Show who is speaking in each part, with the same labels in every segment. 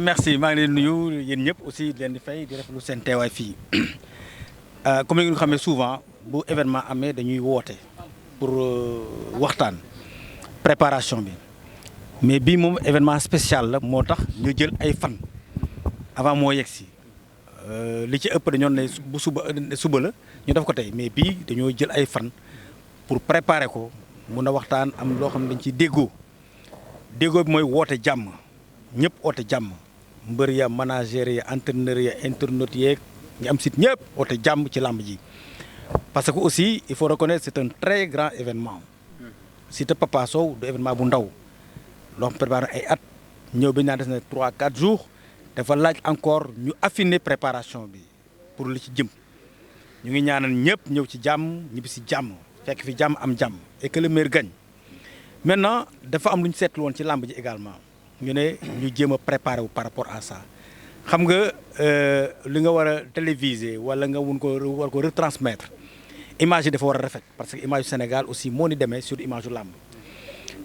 Speaker 1: merci maa ngi leen nuyu yéen ñëpp aussi di leen di fay di rafetlu seen teewaay fii comme ni nga xamee souvent bu événement amee dañuy woote pour waxtaan préparation bi mais bii moom événement spécial la moo tax ñu jël ay fan avant moo yegg si li ci ëpp dañoo ne bu suba la ñu def ko tey mais bii dañoo jël ay fan pour préparer ko mun a waxtaan am loo xam ne dañ ciy déggoo bi mooy woote jàmm ñëpp woote jàmm mbër ya manager ya entraîneur ya internautes yeeg ñu am site ñëpp woote jàmm ci làmb ji parce que aussi il faut reconnaître c'est un très grand événement site Papa Sow du événement bu ndaw loo xam préparé ay at ñëw bi ñu naan des na 3-4 jours dafa laaj encore ñu affiner préparation bi pour li ci jëm ñu ngi ñaanal ñëpp ñëw ci jàmm ñibbi si jàmm fekk fi jàmm am jàmm et que le meilleur gagne maintenant dafa am lu ñu seetlu woon ci làmb ji également ñu ne ñu jéem a préparer wu par rapport à ça xam nga li nga war a téléviser wala nga war ko retransmettre image yi dafa war a rafet parce que image yu Sénégal aussi moo ni demee sur image yu làmb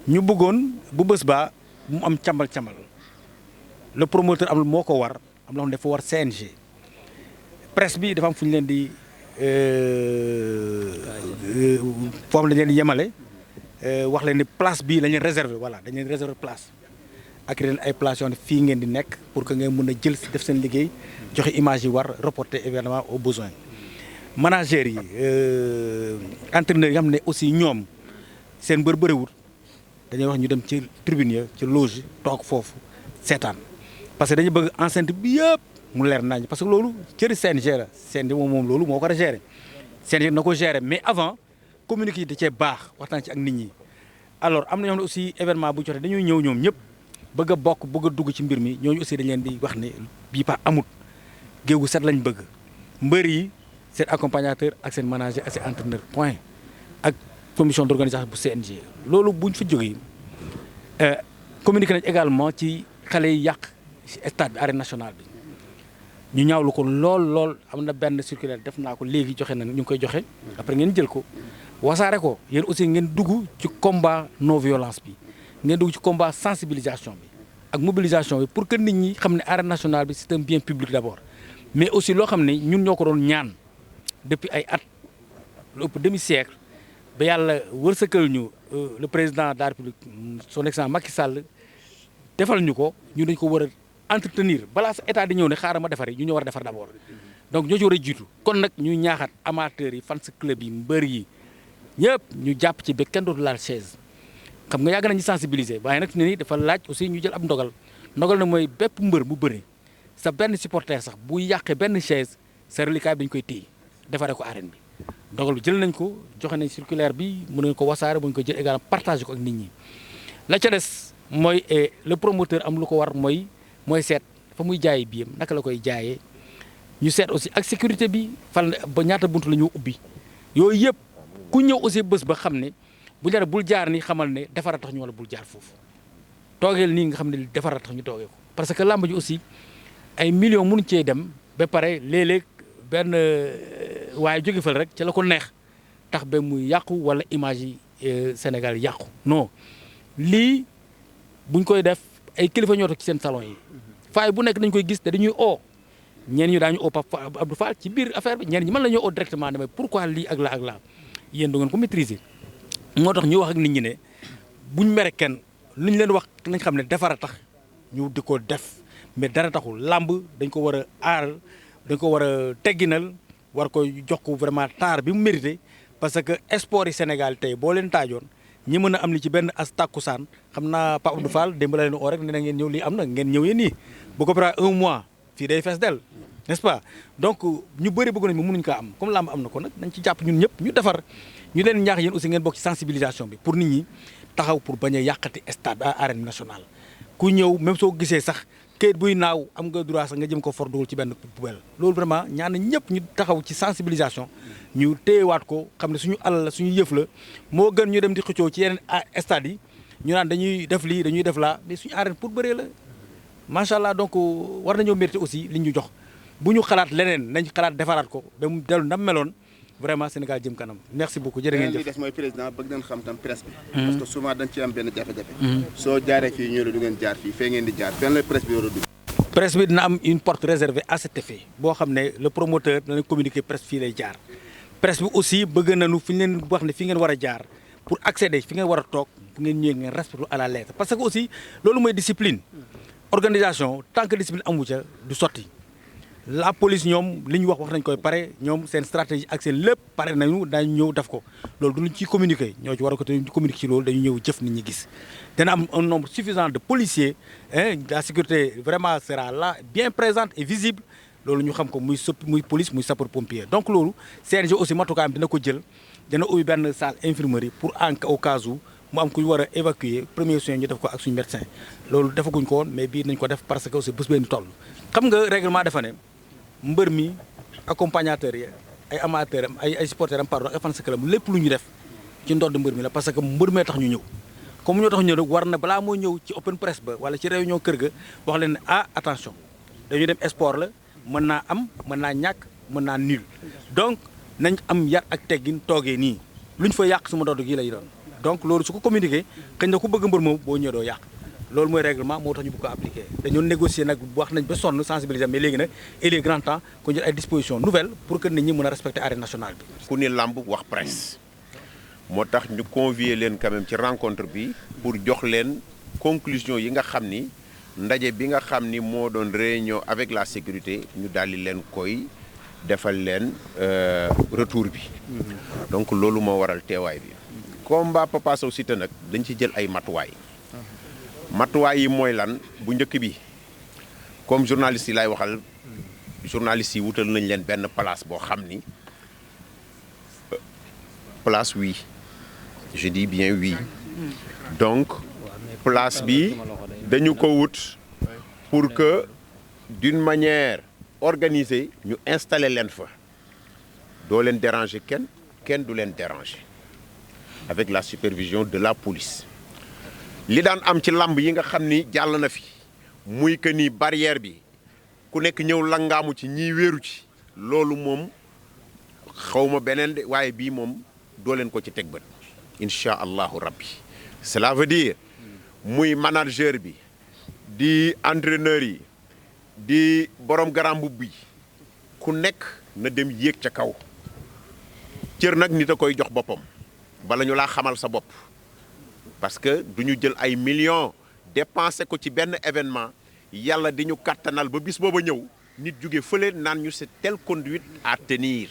Speaker 1: ñu bëggoon bu bés ba mu am càmbal le promoteur am moo ko war am loo xam ne dafa war CNG presse bi dafa am fu ñu leen di foofu la leen di yemale wax leen ni place bii la ñu réserver voilà dañ leen réserver place ak leen ay place yoo xam ne fii ngeen di nekk pour que ngeen mën a jël def seen liggéey joxe image yi war reporter évidemment au besoin managers yi entraîneurs yi nga xam ne aussi ñoom seen mbër bëriwul dañuy wax ñu dem ci tribune ya ci loge toog foofu seetaan parce que dañu bëgg enceinte bi yëpp mu leer nañ parce que loolu cëri CNG la CNG moom loolu moo ko war a gérer CNG na ko gérer mais avant communiqué yi da cee baax waxtaan ci ak nit ñi alors am na ñoo xam ne aussi événement bu jotee dañuy ñëw ñoom ñëpp bëgg a bokk bëgg a dugg ci mbir mi ñooñu aussi dañ leen di wax ne bii pas amut géew gu set lañ bëgg mbër yi seen accompagnateur ak seen manager ak seen entraîneur point ak commission d'organisation bu CNG loolu buñ fa jógee communiqué nañ également ci xale yi yàq stade bi arène nationale bi ñu ñaawlu ko lool am na benn circulaire def naa ko léegi joxe na ñu ngi koy joxe après ngeen jël ko wasaare ko yéen aussi ngeen dugg ci combat non violence bi ngeen dugg ci combat sensibilisation bi ak mobilisation bi pour que nit ñi xam ne arène nationale bi c'est un bien public d'abord mais aussi loo xam ne ñun ñoo ko doon ñaan depuis ay at lu ëpp demi-siècle ba yàlla wërsëgal ñu le président de la République son excellence Macky Sall defal ñu ko ñu dañ ko war a entretenir balaa sa état di ñëw ne xaaral ma defar yi ñu ñoo war a defar d'abord donc ñoo ci war a jiitu kon nag ñuy ñaaxaat amateurs yi fans club yi mbër yi ñëpp ñu jàpp ci ba kenn dootu laal chaise xam nga yàgg nañu sensibiliser waaye nag ne ni dafa laaj aussi ñu jël ab ndogal na mooy bépp mbër bu bëri sa benn supporter sax bu yàqee benn chaise sa reliquat bi dañu koy téye defaree ko arène bi ndogal bi jël nañ ko joxe nañ circulaire bi mën nañ ko wasaare bu ñu ko jël également partager ko ak nit ñi la ca des mooy le promoteur am lu ko war mooy seet fa muy jaayee biyam naka la koy jaayee ñu seet aussi ak sécurité bi fan ba ñaata buntu la ñu ubbi yooyu yëpp ku ñëw aussi bés ba xam ne bu ñu bul jaar ni xamal ne defara tax ñu wala bul jaar foofu toogeel nii nga xam ne defara tax ñu toogee ko parce que làmb ji aussi ay millions mënuñ cee dem ba pare léeg-léeg benn waaye jóge fal rek ci la ko neex tax ba muy yàqu wala image yi Sénégal yàqu non lii buñ koy def ay kilifa ñoo toog ci seen salon yi faay bu nekk dañ koy gis te dañuy ñeen ñu daañu Pape Abdou Fall ci biir affaire bi ñeen ñi mën la ñoo directement demee pourquoi lii ak la yéen du ngeen ko maîtriser moo tax ñu wax ak nit ñi ne buñ mere kenn lu ñu leen wax nañ xam ne defara tax ñu di ko def mais dara taxul làmb dañ ko war a aar dañ ko war a tegginal war ko jox ko vraiment taar bi mu mérité parce que sport yi Sénégal tey boo leen taajoon ñi mën a am li ci benn as takkusaan xam naa Pape Abdou Fall démb la leen oo rek ne na ngeen ñëw lii am na ngeen ñëw yéen nii bu ko préparé un mois fii day fees del n'est-ce pas donc ñu bëri bëgg nañ mënuñ kaa am comme làmb am na ko nag nañ ci jàpp ñun ñëpp ñu defar ñu leen ñaax yéen aussi ngeen bokk ci sensibilisation bi pour nit ñi taxaw pour bañ a yàqati stade à arène nationale ku ñëw même soo gisee sax kayit buy naaw am nga droit sax nga jëm ko for dugal ci benn poubelle loolu vraiment ñaan na ñëpp ñu taxaw ci sensibilisation ñu téyewaat ko xam ne suñu alal la suñu yëf la moo gën ñu dem di xëccoo ci yeneen stade yi ñu naan dañuy def lii dañuy def laa mais suñu arène pour bëree la macha allah donc war nañoo mérité aussi li ñu jox bu ñu xalaat leneen nañ xalaat defaraat ko ba mu dellu ndam meloon vraiment Sénégal jëm kanam merci beaucoup jërë ngeen jëf.
Speaker 2: li des mooy président bëgg nañ xam tam presse bi. parce que souvent dañ ci am benn jafe-jafe. soo jaaree fii ñu ne du ngeen jaar fii fee ngeen di jaar fenn la presse bi war a dugg.
Speaker 1: presse bi dina am une porte réservée à cet effet boo xam ne le promoteur dana communiquer presse fii lay jaar presse bi aussi bëgg nañu fi ñu leen wax ne fi ngeen war a jaar pour accéder fi ngeen war a toog fu ngeen ñëwee ngeen respecté à la lettre parce que aussi loolu mooy discipline organisation tant que discipline amu ca du sotti la police ñoom li ñu wax nañ koy pare ñoom seen stratégie ak seen lépp pare nañu daañu ñëw def ko loolu duñu ciy communiquer ñoo ci war a ko te communiquer ci loolu dañu ñëw jëf nit ñi gis dana am un nombre suffisant de policiers la sécurité vraiment sera là bien présente et visible loolu ñu xam ko muy police muy sapeur pompier donc loolu CNG aussi matukaayam dina ko jël dana ubbi benn salle infirmerie pour en au cas où mu am ku ñu war a évacuer premier soin ñu def ko ak suñu médecin loolu defaguñ ko woon mais bii nañ ko def parce que aussi bés bee ni toll xam nga règlement dafa ne mbër mi accompagnateur yi ay amateur am ay supporter am pardon ay fan sa club lépp lu ñu def ci ndodd mbër mi la parce que mbër mee tax ñu ñëw comme ñoo tax ñu ñëw nag war na balaa moo ñëw ci open press ba wala ci réunion kër ga wax leen ne attention dañu dem sport la mën naa am mën naa ñàkk mën naa nul donc nañ am yar ak teggin toogee nii luñ fa yàq suma ndodd gi lay doon donc loolu su ko communiqué xëy na ku bëgg mbër moom boo ñëwee doo yàq loolu mooy règlement moo tax ñu bëgg ko appliquer dañoo négocier nag wax nañ ba sonn sensibiliser mais léegi nag il est grand temps ko jël ay dispositions nouvelles pour que nit ñi mën a respecter arène nationale bi.
Speaker 3: ku ni làmb wax presse moo tax ñu convier leen quand même ci rencontre bi pour jox leen conclusion yi nga xam ni ndaje bi nga xam ni moo doon réunion avec la sécurité ñu daldi leen koy defal leen retour bi. donc loolu moo waral teewaay bi. combat Papa Sow Siteu nag dañ ci jël ay matuwaay. matuwaay yi mooy lan bu njëkk bi comme journaliste yi laay waxal journaliste yi wutal nañ leen benn place boo xam ni place oui je dis bien oui donc place bi dañu ko wut pour que d'une manière organisée ñu installer leen fa doo leen déranger kenn du leen déranger avec la supervision de la police. li daan am ci lamb yi nga xam ni jàll na fi muy que ni barrière bi ku nekk ñëw langaamu ci ñiy wéeru ci loolu moom xawma beneen de waaye bii moom doo leen ko ci teg bët incha allahu rabbi cela veut dire muy manager bi di entraîneur yi di borom garam mbubb bi ku nekk na dem yéeg ca kaw cër nag nit a koy jox boppam bala ñu laa xamal sa bopp parce que du ñu jël ay millions dépensé ko ci benn événement yàlla di ñu kattanal ba bis booba ñëw nit jóge fële naan ñu c'est telle conduite à tenir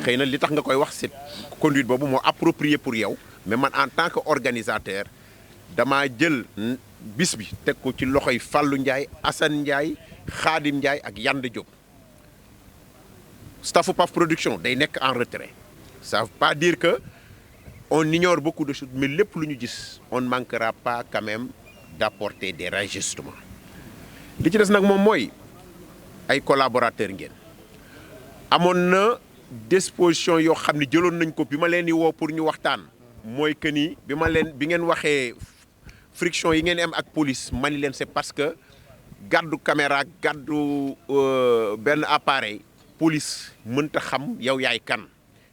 Speaker 3: xëy na li tax nga koy wax c'est conduite boobu moo approprié pour yow mais man en tant que organisateur damaa jël bis bi teg ko ci loxoy Fallou Ndiaye Assane Ndiaye Khadim Ndiaye ak Yande Diop staffu PAF production day nekk en retrait ça veut pas dire que on ignore beaucoup de choses mais lépp lu ñu gis on ne manquera pas quand même d'apporter des réajustements li ci des nag moom mooy ay collaborateurs ngeen amoon na disposition yoo xam ne jëloon nañ ko bi ma leen di woo pour ñu waxtaan mooy que ni bi ngeen waxee friction yi ngeen am ak police ma ni leen c'est parce que gàddu caméra gàddu benn appareil police mënta xam yow yaay kan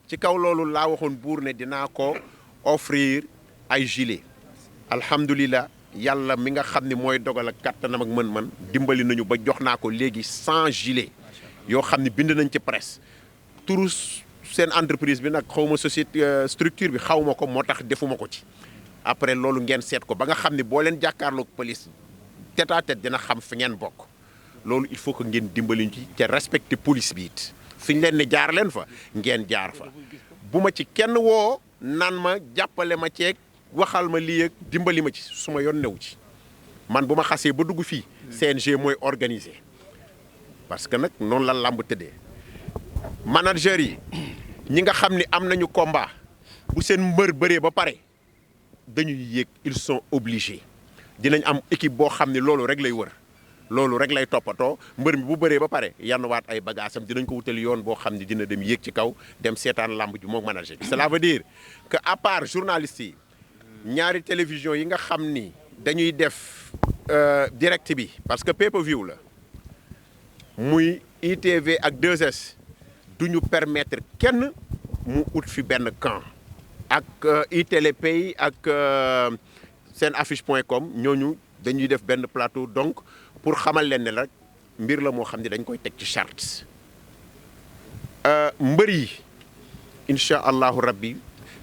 Speaker 3: ci kaw loolu laa waxoon buur ne dinaa ko offrir ay gilet alhamdulilah yàlla mi nga xam ne mooy dogal ak kattanam ak mën-mën dimbali nañu ba jox naa ko léegi 100 gilets yoo xam ne bind nañ ci presse turu seen entreprise bi nag xaw ma société structure bi xaw ma ko moo tax defuma ko ci après loolu ngeen seet ko ba nga xam ne boo leen jàkkaarloog police tête à tête dina xam fi ngeen bokk loolu il faut que ngeen dimbali ci ca respecter police bi it fi ñu leen ne jaar leen fa ngeen jaar fa bu ma ci kenn woo naan ma jàppale ma ceeg waxal ma lii ak dimbali ma ci su ma yoon new ci man bu ma xasee ba dugg fii CNG mooy organiser parce que nag noonu la làmb tëddee manager yi ñi nga xam ni am nañu combat bu seen mbër bëree ba pare dañuy yéeg ils sont obligés dinañ am équipe boo xam ne loolu rek lay wër loolu rek lay toppatoo mbër mi bu bëree ba pare yanwaat ay bagaasam dinañ ko wutal yoon boo xam ne dina dem yéeg ci kaw dem seetaan lamb ji moom manager bi cela veut dire que à part journalistes yi ñaari télévision yi nga xam ni dañuy def direct bi parce que pay-per-view la muy ITV ak 2S duñu permettre kenn mu ut fi benn camp ak iTélépay ak seen affiche.com ñooñu dañuy def benn plateau donc pour xamal leen ne rek mbir la moo xam ne dañ koy teg ci charte mbër yi incha allahu rabbi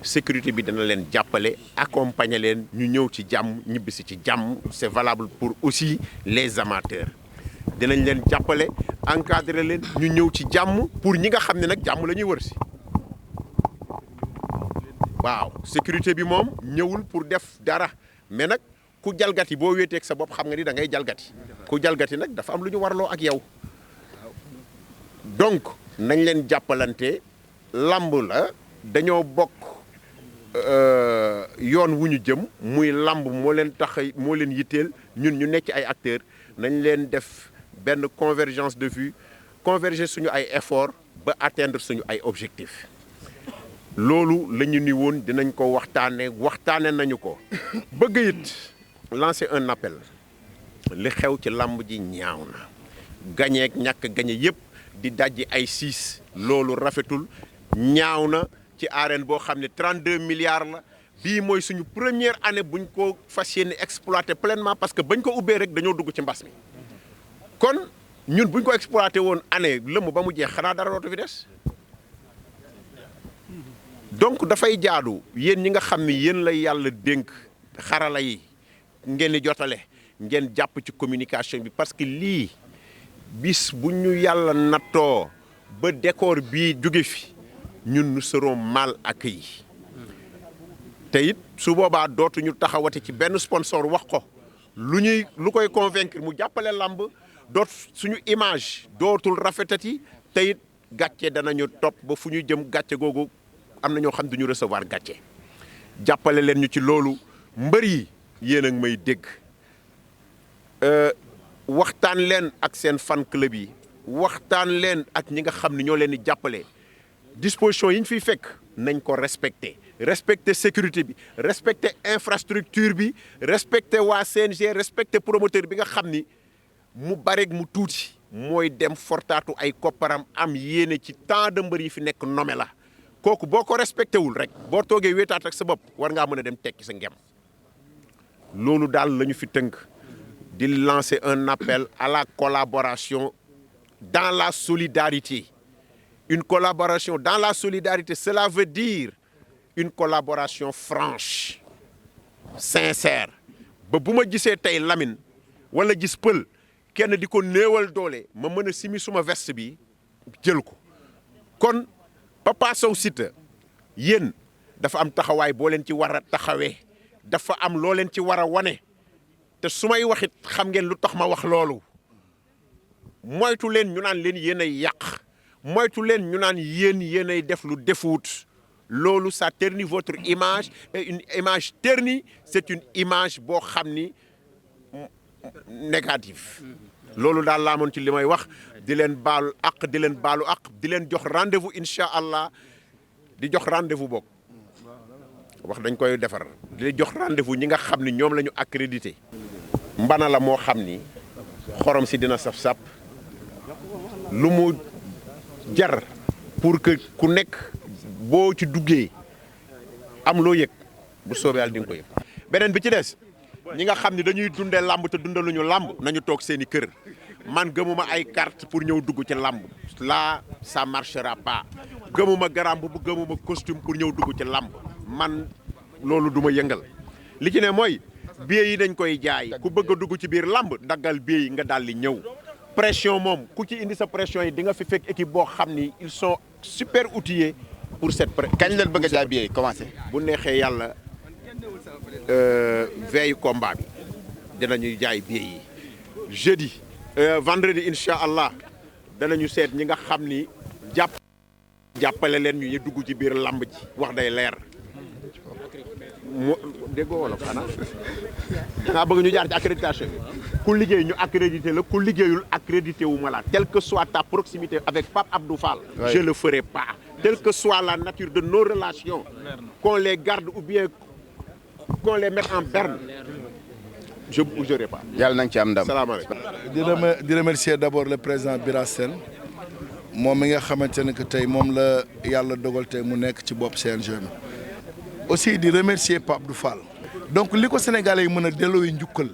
Speaker 3: sécurité bi dana leen jàppale accompagner leen ñu ñëw ci jàmm ñibbisi ci jàmm c'est valable pour aussi les amateurs dinañ leen jàppale encadrer leen ñu ñëw ci jàmm pour ñi nga xam ne nag jàmm la ñuy wër si waaw sécurité bi moom ñëwul pour def dara mais nag ku jalgati boo wéeteeg sa bopp xam nga ni da ngay jalgati ku jalgati nag dafa am lu ñu warloo ak yow donc nañ leen jàppalante lamb la dañoo bokk yoon wu ñu jëm muy lamb moo leen tax moo leen yitteel ñun ñu nekk ay acteurs nañ leen def benn convergence de vue converger suñu ay efforts ba atteindre suñu ay objectifs loolu la ñu ni woon dinañ ko waxtaane nañu ko bëgg it lancer un appel li xew ci lamb ji ñaaw na gañe ak ñàkk gañe yépp di dajji ay siis loolu rafetul ñaaw na ci arène boo xam ne 32 milliards la bii mooy suñu première année buñ ko fas yéene exploité pleinement parce que bañ ko ubbee rek dañoo dugg ci mbas mi kon ñun buñ ko exploité woon année lëmm ba mu jeex xanaa dara dootu fi des donc dafay jaadu yéen ñi nga xam ni yéen lay yàlla dénk xarala yi ngeen di jotale ngeen jàpp ci communication bi parce que lii bis bu ñu yàlla nattoo ba décor bii jóge fi ñun nous serons mal accueillis te it su boobaa dootuñu taxawati ci benn sponsor wax ko lu koy convaincre mu jàppale lamb suñu image dootul rafetati te it gàcce danañu topp ba fu ñu jëm gàcce googu am na ñoo xam duñu recevoir gàcce jàppale leen ñu ci loolu mbër yi yéen ak may dégg waxtaan leen ak seen fan club yi waxtaan leen ak ñi nga xam ne ñoo leen di jàppale disposition yi ñu fiy fekk nañ ko respecter sécurité bi respecter infrastructure bi respecter waa CNG respecter promoteur bi nga xam ni mu bareeg mu tuuti mooy dem fortaatu ay kopparam am yéene ci tant de mbër yi fi nekk nommé la kooku boo ko respecté wul rek boo toogee wéetaat ak sa bopp war ngaa mën a dem tekki sa ngem loolu daal la ñu fi tënk di lancer un appel à la collaboration dans la solidarité. Une collaboration dans la solidarité, cela veut dire une collaboration franche, sincère. ba bu ma gisee tey Lamine wala gis Pël kenn di ko néewal doole ma mën a simi suma veste bi jël ko kon Papa Sow Siteu yéen dafa am taxawaay boo leen ci war a taxawee dafa am loo leen ci war a wane te su may waxit xam ngeen lu tax ma wax loolu moytu leen ñu naan leen yéen ay yàq moytu leen ñu naan yéen ay def lu defuut loolu ça ternit votre image et une image ternie c'est une image boo xam ni négative loolu daal laa moon ci li may wax di leen baalu àq di leen baalu àq di leen jox rendez-vous incha allah di jox rendez-vous boog wax dañ koy defar di jox rendez-vous ñi nga xam ni ñoom la ñu accrédité mbana la moo xam ni xorom si dina saf-sap lu mu jar pour que ku nekk boo ci duggee am loo yëg bu soobee yàlla di nga ko yëg beneen bi ci des ñi nga xam ni dañuy dundee làmb te dundaluñu làmb nañu toog seeni kër man gëmuma ay carte pour ñëw dugg ci làmb là ça marchera pas gëmuma garam bu gëmuma costume pour ñëw dugg ci làmb man loolu du ma yëngal li ci ne mooy billets yi dañ koy jaay ku bëgg a dugg ci biir làmb daggal billets yi nga daal di ñëw pression moom ku ci indi sa pression yi di nga fi fekk équipe boo xam ni ils sont super outillés pour cette
Speaker 2: kañ leen bëgg a jaay billets yi commencé.
Speaker 3: bu neexee yàlla veille combat bi dinañuy jaay billets yi jeudi vendredi incha allah danañu seet ñi nga xam ni jàppale leen ñu dugg ci biir lamb ji wax day leer mu déggoo wala xanaa dangaa bëgg ñu jaar ci accréditation bi ku liggéey ñu accrédité la ku liggéeyul accrédité wu ma la telle que soit ta proximité avec Pape Abdou Fall je le ferai pas telle que soit la nature de nos relations qu'on les garde ou bien qu'on les mette en berne je ne bougerai pas.
Speaker 2: yàlla na nga ci am ndam.
Speaker 3: salaamaaleykum.
Speaker 4: di remercier d'abord le président Bira Sène moom mi nga xamante ne que tey moom la yàlla dogal tey mu nekk ci bopp CNG bi aussi di remercier Pape Abdou Fall. donc li ko Sénégalais yi mën a delloo njukkal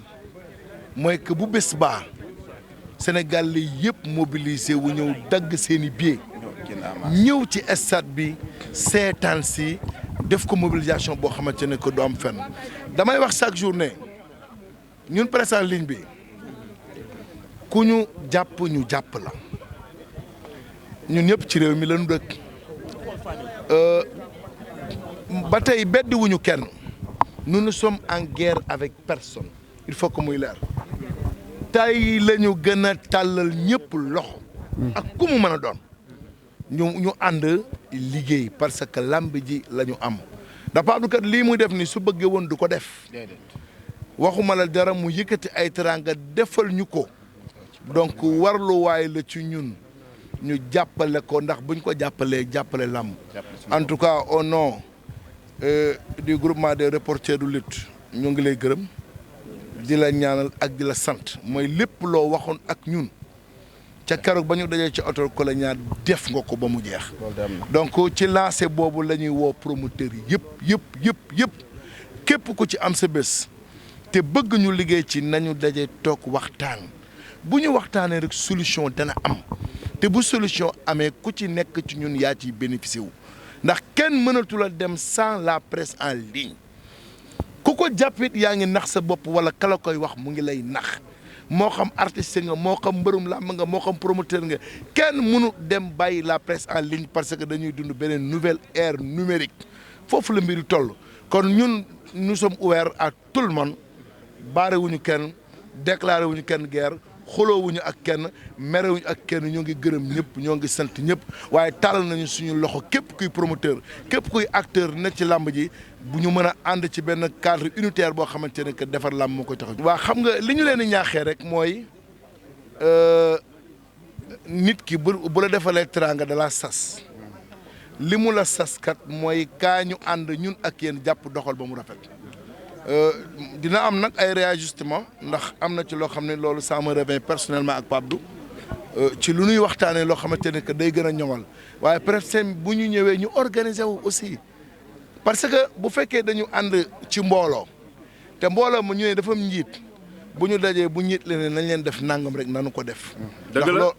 Speaker 4: mooy que bu bés baa Sénégalais yëpp mobilisé wu ñëw dagg seeni billet ñëw ci stade bi seetaan si def ko mobilisation boo xamante ne que du am fenn damay wax chaque journée ñun presse en ligne bi ku ñu jàpp la ñun ñëpp ci réew mi lañu dëkk ba tey beddi wuñu kenn nous sommes en guerre avec personne il faut que muy leer tey la ñu gën a tàllal ñëpp loxo ak ku mu mën a doon ñu ànd liggéey parce que lamb ji la ñu am ndax Pape Abdou kat lii muy def ni su bëggee woon du ko def waxuma la dara mu yëkkati ay teranga defal ñu ko donc warluwaay la ci ñun ñu jàppale ko ndax buñ ko jàppale lamb en tout cas au nom du groupement des reporters de lutte ñu ngi lay gërëm di la ñaanal ak di la sant mooy lépp loo waxoon ak ñun ca keroog ba ñu dajee ci oto ko la ñaar def nga ko ba mu jeex donc ci lancé boobu la ñuy woo promoteur yi yëpp képp ku ci am sa bés te bëgg ñu liggéey ci nañu daje toog waxtaan bu ñu waxtaanee rek solution dana am te bu solution amee ku ci nekk ci ñun yaa ciy bénéficié wu ndax kenn mënatul a dem sans la presse en ligne ku ko jàppit yaa ngi nax sa bopp wala kala koy wax mu ngi lay nax moo xam artiste nga moo xam mbërum làmb nga moo xam promoteur nga kenn mënu dem bàyyi la presse en ligne parce que dañuy dund beneen nouvelle ère numérique foofu la mbiri toll kon ñun nous sommes ouverts à tout le monde baare wuñu kenn déclaré wuñu kenn guerre xuloo wuñu ak kenn mere wuñu ak kenn ñoo ngi gërëm ñëpp ñoo ngi sant ñëpp waaye tàllal nañu suñu loxo képp kuy promoteur képp kuy acteur nekk ci làmb ji bu ñu mën a ànd ci benn cadre unitaire boo xamante ne que defar làmb moo koy tax a. waa xam nga li ñu leen di ñaaxee rek mooy nit ki bu la defalee teranga da la sas li mu la sas kat mooy kaa ñu ànd ñun ak yéen jàpp doxal ba mu rafet. dina am nag ay réajustement ndax am na ci loo xam ne loolu ça me revient personnellement ak Pape Abdou ci lu ñuy waxtaanee loo xamante ne que day gën a ñoŋal waaye peut-être bu ñu ñëwee ñu organiser wu aussi parce que bu fekkee dañu ànd ci mbooloo te mbooloo mu ñëwee dafa am njiit bu ñu dajee bu njiit leen nañ leen def nangam rek nanu ko def.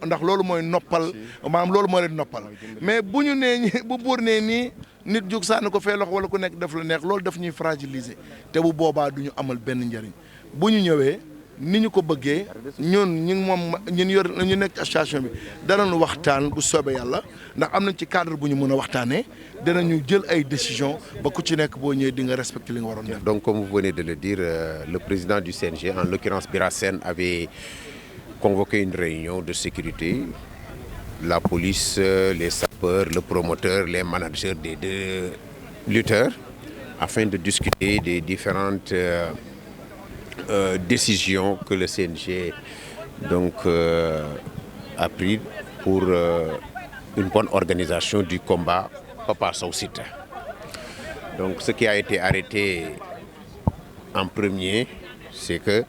Speaker 4: ndax loolu mooy noppal maanaam loolu moo leen noppal mais bu ñu nee bu buur nee nii. nit jóg sànni ko fee loxo wala ku nekk def la neex loolu daf ñuy fragiliser te bu boobaa du ñu amal benn njëriñ bu ñu ñëwee ni ñu ko bëggee ñun ñu nekk ci association bi danañu waxtaan bu soobee yàlla ndax am nañ ci cadre bu ñu mën a waxtaanee danañu jël ay décision ba ku ci nekk boo ñëwee di nga respecter li nga waroon def.
Speaker 3: Donc comme vous venez de le dire, le président du CNG, en l'occurrence Bira Sène, avait convoqué une réunion de sécurité. La police, les sapeurs, le promoteur, les managers des deux lutteurs, afin de discuter des différentes décisions que le CNG donc, a prises pour une bonne organisation du combat Papa Sow Siteu. Donc ce qui a été arrêté en premier, c'est que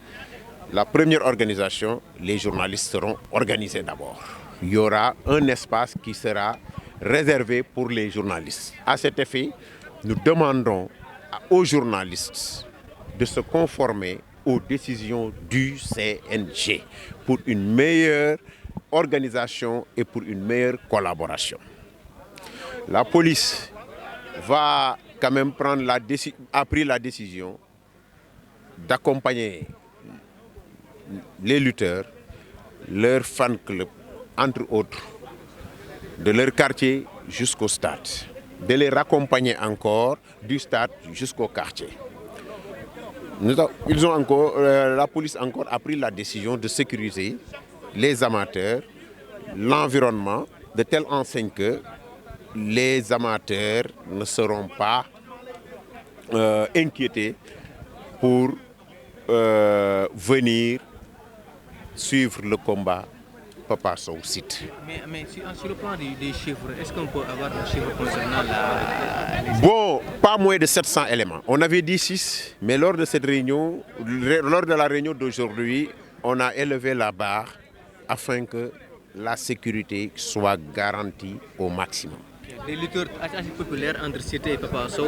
Speaker 3: la première organisation, les journalistes seront organisés d'abord. Il y aura un espace qui sera réservé pour les journalistes. À cet effet, nous demandons aux journalistes de se conformer aux décisions du CNG pour une meilleure organisation et pour une meilleure collaboration. La police va quand même a pris la décision d'accompagner les lutteurs, leurs fan clubs, entre autres, de leur quartier jusqu'au stade, de les raccompagner encore du stade jusqu'au quartier. La police encore a pris la décision de sécuriser les amateurs, l'environnement, de telle enseigne que les amateurs ne seront pas inquiétés pour venir suivre le combat Papa Sow Siteu.
Speaker 5: Mais sur le plan des chiffres, est-ce qu'on peut avoir un chiffre concernant
Speaker 3: Bon, pas moins de 700 éléments. On avait dit 6, mais lors de cette réunion, lors de la réunion d'aujourd'hui, on a élevé la barre afin que la sécurité soit garantie au maximum.
Speaker 5: Les lutteurs assez populaires entre Siteu et Papa Sow,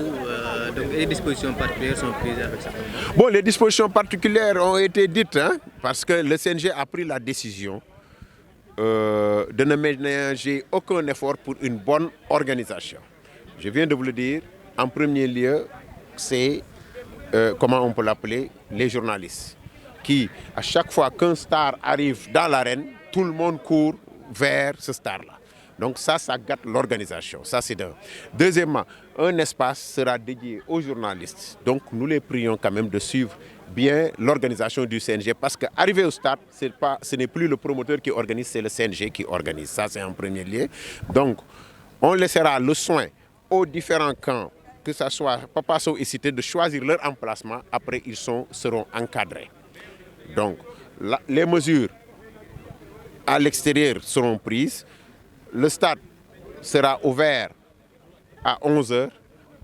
Speaker 5: donc les dispositions particulières sont prises avec ça.
Speaker 3: Bon, les dispositions particulières ont été dites, parce que le CNG a pris la décision de ne ménager aucun effort pour une bonne organisation. Je viens de vous le dire, en premier lieu, c'est, comment on peut l'appeler, les journalistes, qui, à chaque fois qu'un star arrive dans l'arène, tout le monde court vers ce star-là. Donc ça gâte l'organisation, ça c'est d'un. Deuxièmement, un espace sera dédié aux journalistes. Donc nous les prions quand même de suivre bien l'organisation du CNG parce qu'arriver au stade, ce n'est plus le promoteur qui organise, c'est le CNG qui organise. Ça c'est en premier lieu. Donc on laissera le soin aux différents camps, que ce soit Papa Sow et Cité, de choisir leur emplacement. Après, ils seront encadrés. Donc les mesures à l'extérieur seront prises. Le stade sera ouvert à 11h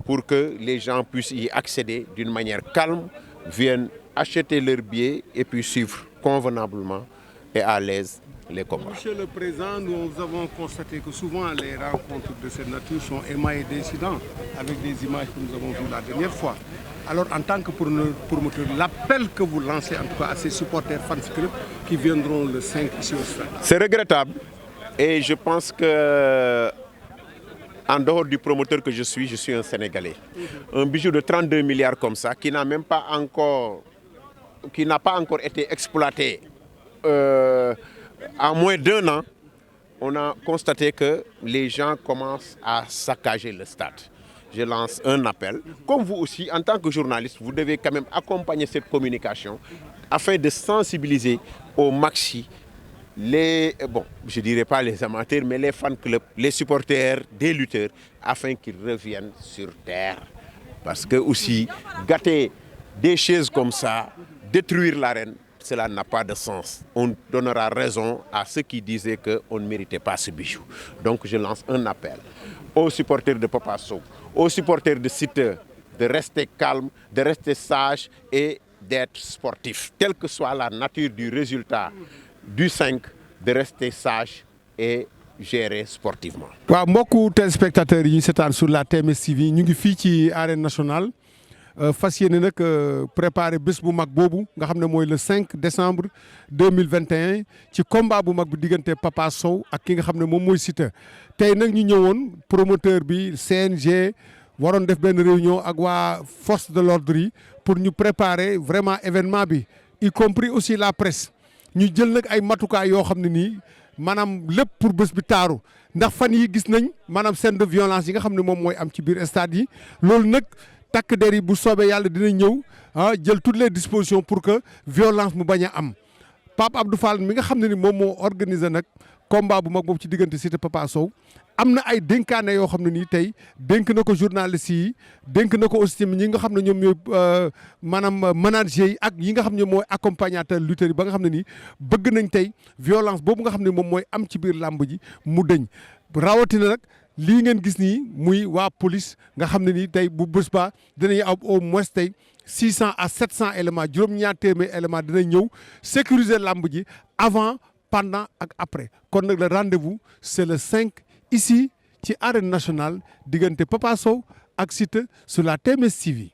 Speaker 3: pour que les gens puissent y accéder d'une manière calme, viennent acheter leurs billets et puis suivre convenablement et à l'aise les combats.
Speaker 6: Monsieur le Président, nous avons constaté que souvent les rencontres de cette nature sont émaillées d'incidents avec des images que nous avons vues la dernière fois. Alors en tant que promoteur, l'appel que vous lancez en tout cas à ces supporters fans club qui viendront le 5 ici au stade. C'est regrettable. Et je pense que, en dehors du promoteur que je suis un Sénégalais. Un bijou de 32 milliards comme ça, qui n'a pas encore été exploité en moins d'1 an, on a constaté que les gens commencent à saccager le stade. Je lance un appel. Comme vous aussi, en tant que journaliste, vous devez quand même accompagner cette communication afin de sensibiliser au maxi je dirais pas les amateurs, mais les fan clubs, les supporters des lutteurs, afin qu'ils reviennent sur terre. Parce que aussi, gâter des chaises comme ça, détruire l'arène, cela n'a pas de sens. On donnera raison à ceux qui disaient qu'on ne méritait pas ce bijou. Donc je lance un appel aux supporters de Papa Sow, aux supporters de Cité, de rester calmes, de rester sages et d'être sportifs. Quelle que soit la nature du résultat du 5, de rester sage et gérer sportivement. waaw mbokku téléspectateurs yi ñu seetaan sur la TMS TV ñu ngi fii ci arène nationale fas yéene nag préparer bés bu mag boobu nga xam ne mooy le 5 décembre 2021 ci combat bu mag bi diggante Papa Sow ak ki nga xam ne moom mooy Siteu. tey nag ñu ñëwoon promoteur bi CNG waroon def benn réunion ak waa force de l'ordre yi pour ñu préparer vraiment événement bi y compris aussi la presse. ñu jël nag ay matukaay yoo xam ne nii maanaam lépp pour bés bi taaru ndax fan yi gis nañ maanaam scène de violence yi nga xam ne moom mooy am ci biir stade yi loolu nag takk der yi bu soobee yàlla dina ñëw jël toutes les dispositions pour que violence mu bañ a am Pape Abdou Fall mi nga xam ne ni moom moo organiser nag combat bu mag boobu ci diggante Siteu Papa Sow am na ay dénkaane yoo xam ne nii tey dénk na ko journalistes yi dénk na ko aussi ñi nga xam ne ñoom ñooy maanaam manager yi ak yi nga xam ne mooy accompagnateur lutteurs yi ba nga xam ne nii bëgg nañ tey violence boobu nga xam ne moom mooy am ci biir làmb ji mu dëñ rawatina nag lii ngeen gis nii muy waa police nga xam ne nii tey bu bés ba dinañ am au moins tey 600 à 700 éléments juróom-ñaar téeméer éléments dinañ ñëw sécuriser làmb ji avant pendant ak après kon nag le rendez-vous c'est le 5 ici ci arène nationale diggante Papa Sow ak Siteu sur la TMS TV.